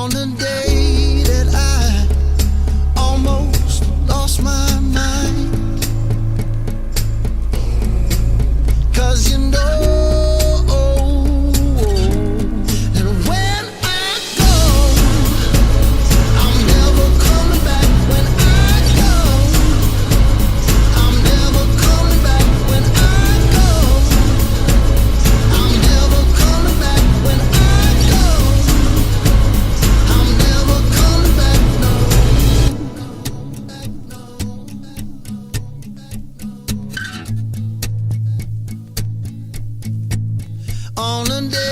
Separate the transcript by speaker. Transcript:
Speaker 1: On the day that I almost lost my mind, 'cause you know that when I go, I'm never coming back. When I go, I'm never coming back. When I go, I'm never coming back. When I go, I'm never coming back. No. On a day